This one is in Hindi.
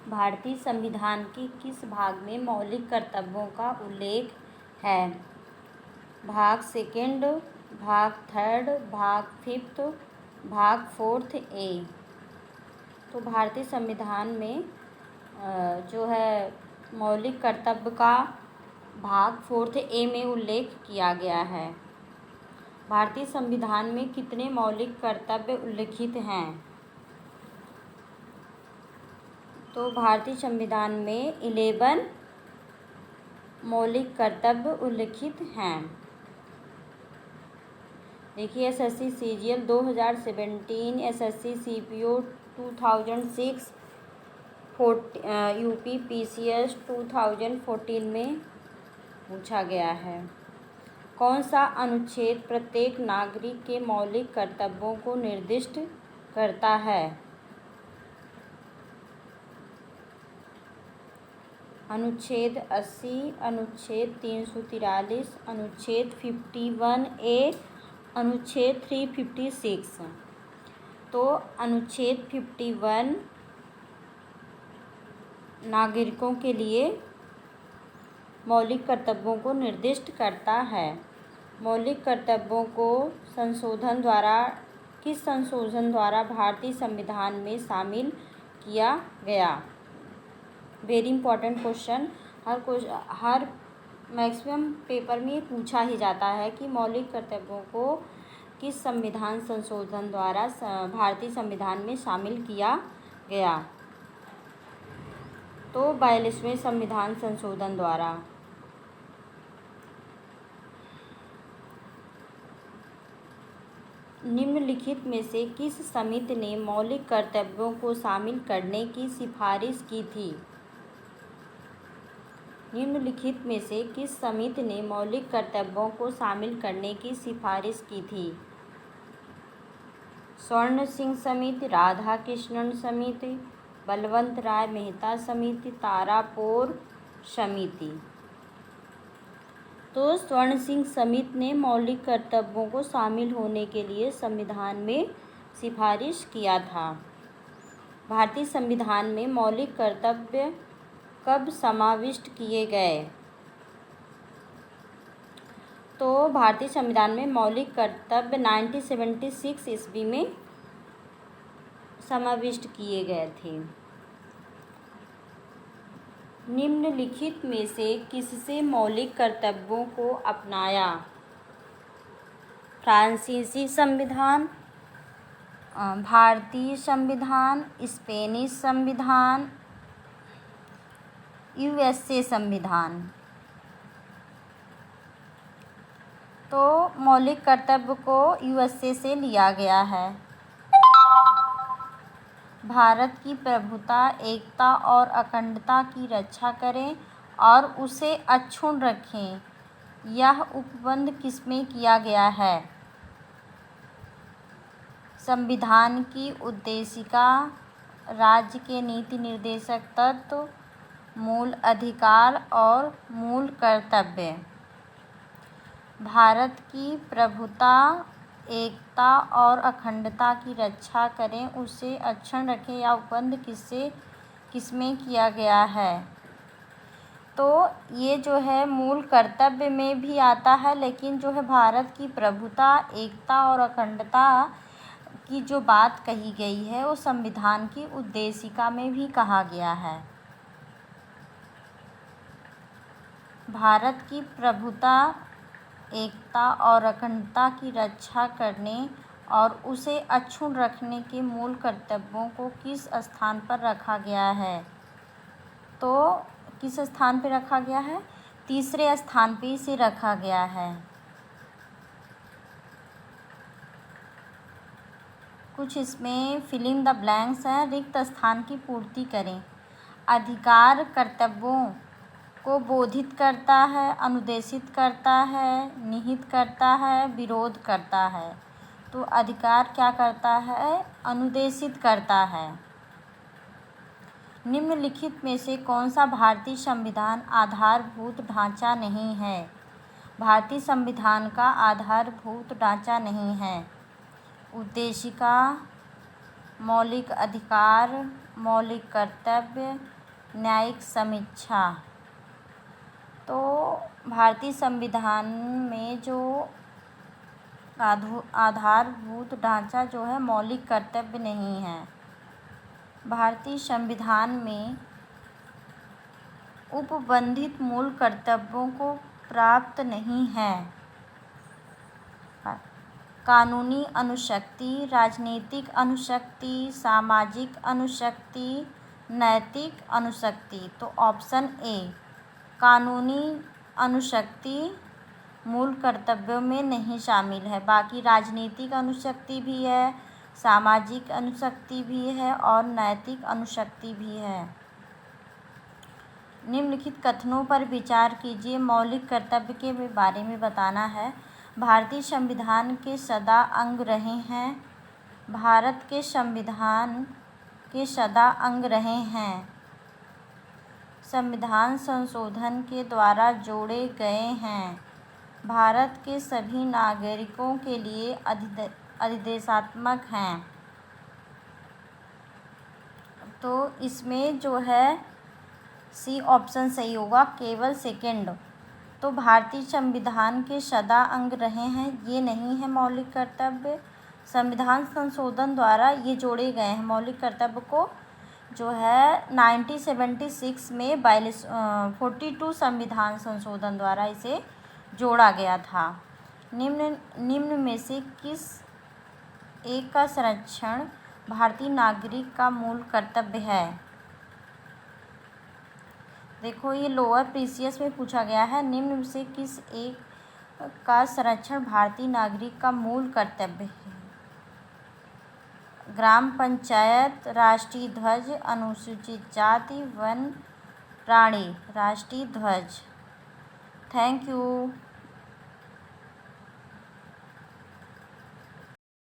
भारतीय संविधान के किस भाग में मौलिक कर्तव्यों का उल्लेख है? भाग सेकंड, भाग थर्ड, भाग फिफ्थ, भाग फोर्थ ए। तो भारतीय संविधान में जो है मौलिक कर्तव्य का भाग फोर्थ ए में उल्लेख किया गया है। भारतीय संविधान में कितने मौलिक कर्तव्य उल्लिखित हैं? तो भारतीय संविधान में 11 मौलिक कर्तव्य उल्लिखित हैं। देखिए, SSC CGL 2017, SSC CPO 2006, UP PCS 2014 में पूछा गया है। कौन सा अनुच्छेद प्रत्येक नागरिक के मौलिक कर्तव्यों को निर्दिष्ट करता है? अनुच्छेद 80, अनुच्छेद 343, अनुच्छेद 51A, अनुच्छेद 356। तो अनुच्छेद 51 नागरिकों के लिए मौलिक कर्तव्यों को निर्दिष्ट करता है। मौलिक कर्तव्यों को किस संशोधन द्वारा भारतीय संविधान में शामिल किया गया? Very important question. हर मैक्सिमम पेपर में पूछा ही जाता है कि मौलिक कर्तव्यों को किस संविधान संशोधन द्वारा भारतीय संविधान में शामिल किया गया? तो 42वें संविधान संशोधन द्वारा। निम्नलिखित में से किस समिति ने मौलिक कर्तव्यों को शामिल करने की सिफारिश की थी? निम्नलिखित में से किस समिति ने मौलिक कर्तव्यों को शामिल करने की सिफारिश की थी? स्वर्ण सिंह समिति, राधाकृष्णन समिति, बलवंत राय मेहता समिति, तारापोर समिति। तो स्वर्ण सिंह समिति ने मौलिक कर्तव्यों को शामिल होने के लिए संविधान में सिफारिश किया था। भारतीय संविधान में मौलिक कर्तव्य कब समाविष्ट किए गए? तो भारतीय संविधान में मौलिक कर्तव्य 1976 ईस्वी में समाविष्ट किए गए थे। निम्नलिखित में से किससे मौलिक कर्तव्यों को अपनाया? फ्रांसीसी संविधान, भारतीय संविधान, स्पेनिश संविधान, यूएसए संविधान। तो मौलिक कर्तव्य को यूएसए से लिया गया है। भारत की प्रभुता, एकता और अखंडता की रक्षा करें और उसे अक्षुण्ण रखें, यह उपबंध किसमें किया गया है? संविधान की उद्देशिका, राज्य के नीति निर्देशक तत्व, मूल अधिकार और मूल कर्तव्य। भारत की प्रभुता, एकता और अखंडता की रक्षा करें, उसे अक्षुण्ण रखें, या उपबंध किसमें किया गया है? तो ये जो है मूल कर्तव्य में भी आता है, लेकिन जो है भारत की प्रभुता, एकता और अखंडता की जो बात कही गई है वो संविधान की उद्देशिका में भी कहा गया है। भारत की प्रभुता, एकता और अखंडता की रक्षा करने और उसे अक्षुण्ण रखने के मूल कर्तव्यों को किस स्थान पर रखा गया है? तो किस स्थान पर रखा गया है? तीसरे स्थान पर इसे रखा गया है। कुछ इसमें फिल इन द ब्लैंक्स हैं, रिक्त स्थान की पूर्ति करें। अधिकार कर्तव्यों को बोधित करता है, अनुदेशित करता है, निहित करता है, विरोध करता है। तो अधिकार क्या करता है? अनुदेशित करता है। निम्नलिखित में से कौन सा भारतीय संविधान आधारभूत ढांचा नहीं है? भारतीय संविधान का आधारभूत ढांचा नहीं है। उद्देशिका, मौलिक अधिकार, मौलिक कर्तव्य, न्यायिक समीक्षा। तो भारतीय संविधान में जो आधारभूत ढांचा जो है मौलिक कर्तव्य नहीं है। भारतीय संविधान में उपबंधित मूल कर्तव्यों को प्राप्त नहीं है। कानूनी अनुशक्ति, राजनीतिक अनुशक्ति, सामाजिक अनुशक्ति, नैतिक अनुशक्ति। तो ऑप्शन ए कानूनी अनुशक्ति मूल कर्तव्यों में नहीं शामिल है। बाकी राजनीतिक अनुशक्ति भी है, सामाजिक अनुशक्ति भी है और नैतिक अनुशक्ति भी है। निम्नलिखित कथनों पर विचार कीजिए। मौलिक कर्तव्य के बारे में बताना है। भारतीय संविधान के सदा अंग रहे हैं। भारत के संविधान के सदा अंग रहे हैं। संविधान संशोधन के द्वारा जोड़े गए हैं। भारत के सभी नागरिकों के लिए अधिदेशात्मक हैं। तो इसमें जो है सी ऑप्शन सही होगा, केवल सेकंड। तो भारतीय संविधान के सदा अंग रहे हैं, ये नहीं है मौलिक कर्तव्य। संविधान संशोधन द्वारा ये जोड़े गए हैं। मौलिक कर्तव्य को जो है 1976 में 42 संविधान संशोधन द्वारा इसे जोड़ा गया था। निम्न में से किस एक का संरक्षण भारतीय नागरिक का मूल कर्तव्य है? देखो ये लोअर प्रीवियस में पूछा गया है। निम्न में से किस एक का संरक्षण भारतीय नागरिक का मूल कर्तव्य है? ग्राम पंचायत, राष्ट्रीय ध्वज, अनुसूचित जाति, वन प्राणी, राष्ट्रीय ध्वज। Thank you.